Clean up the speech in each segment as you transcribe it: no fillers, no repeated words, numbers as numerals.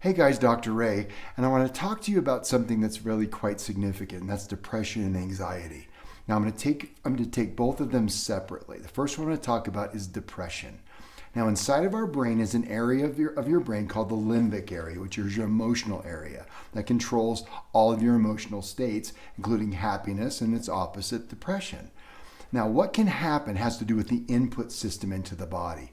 Hey guys, Dr. Ray, and I want to talk to you about something that's really quite significant, and that's depression and anxiety. Now I'm going to take both of them separately. The first one I'm going to talk about is depression. Now inside of our brain is an area of your brain called the limbic area, which is your emotional area that controls all of your emotional states, including happiness and its opposite, depression. Now what can happen has to do with the input system into the body.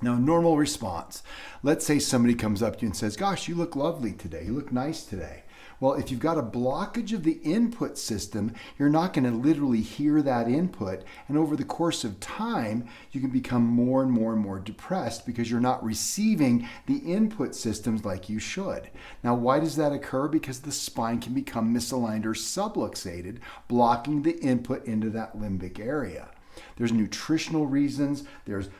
Now, a normal response. Let's say somebody comes up to you and says, gosh, you look lovely today. You look nice today. Well, if you've got a blockage of the input system, you're not going to literally hear that input. And over the course of time, you can become more and more and more depressed because you're not receiving the input systems like you should. Now, why does that occur? Because the spine can become misaligned or subluxated, blocking the input into that limbic area. There's nutritional reasons, there's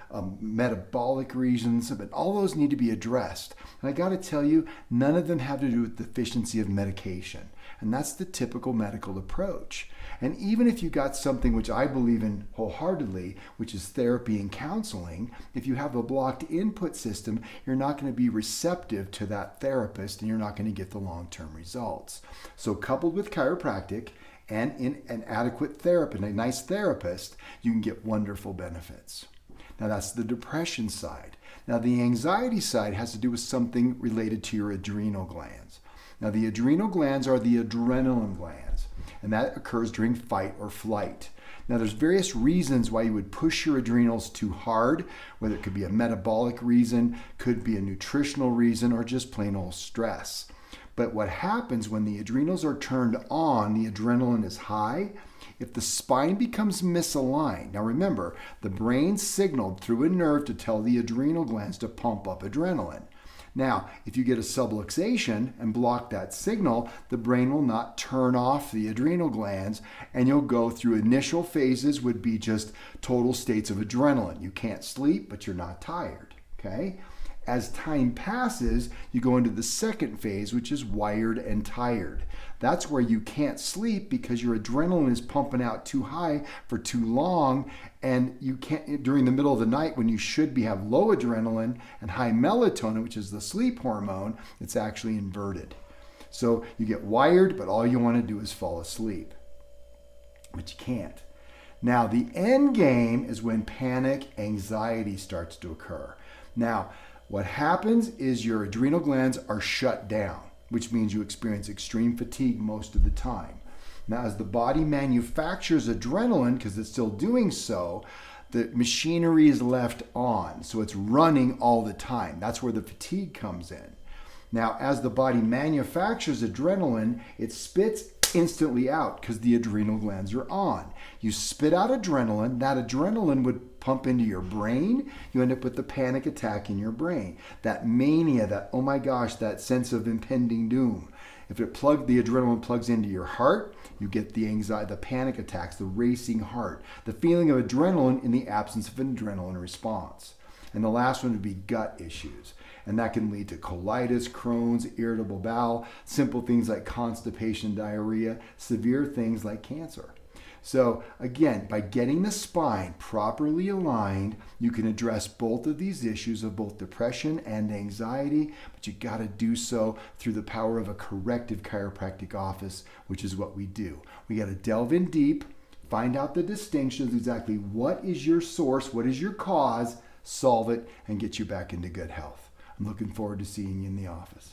metabolic reasons, but all those need to be addressed. And I got to tell you, none of them have to do with deficiency of medication. And that's the typical medical approach. And even if you got something which I believe in wholeheartedly, which is therapy and counseling, if you have a blocked input system, you're not going to be receptive to that therapist and you're not going to get the long-term results. So coupled with chiropractic, and in an adequate therapist, a nice therapist, you can get wonderful benefits. Now that's the depression side. Now the anxiety side has to do with something related to your adrenal glands. Now the adrenal glands are the adrenaline glands, and that occurs during fight or flight. Now there's various reasons why you would push your adrenals too hard, whether it could be a metabolic reason, could be a nutritional reason, or just plain old stress. But what happens when the adrenals are turned on, the adrenaline is high, if the spine becomes misaligned. Now remember, the brain signaled through a nerve to tell the adrenal glands to pump up adrenaline. Now, if you get a subluxation and block that signal, the brain will not turn off the adrenal glands, and you'll go through initial phases would be just total states of adrenaline. You can't sleep, but you're not tired, okay? As time passes, you go into the second phase, which is wired and tired. That's where you can't sleep because your adrenaline is pumping out too high for too long, and you can't during the middle of the night when you should have low adrenaline and high melatonin, which is the sleep hormone, it's actually inverted. So you get wired, but all you want to do is fall asleep, but you can't. Now the end game is when panic, anxiety starts to occur. Now, what happens is your adrenal glands are shut down, which means you experience extreme fatigue most of the time. Now, as the body manufactures adrenaline, because it's still doing so, the machinery is left on, so it's running all the time. That's where the fatigue comes in. Now, as the body manufactures adrenaline, it spits instantly out because the adrenal glands are on. You spit out adrenaline, that adrenaline would pump into your brain, you end up with the panic attack in your brain. That mania, that oh my gosh, that sense of impending doom. If the adrenaline plugs into your heart, you get the anxiety, the panic attacks, the racing heart, the feeling of adrenaline in the absence of an adrenaline response. And the last one would be gut issues. And that can lead to colitis, Crohn's, irritable bowel, simple things like constipation, diarrhea, severe things like cancer. So again, by getting the spine properly aligned, you can address both of these issues of both depression and anxiety, but you got to do so through the power of a corrective chiropractic office, which is what we do. We got to delve in deep, find out the distinctions, exactly what is your source, what is your cause, solve it, and get you back into good health. I'm looking forward to seeing you in the office.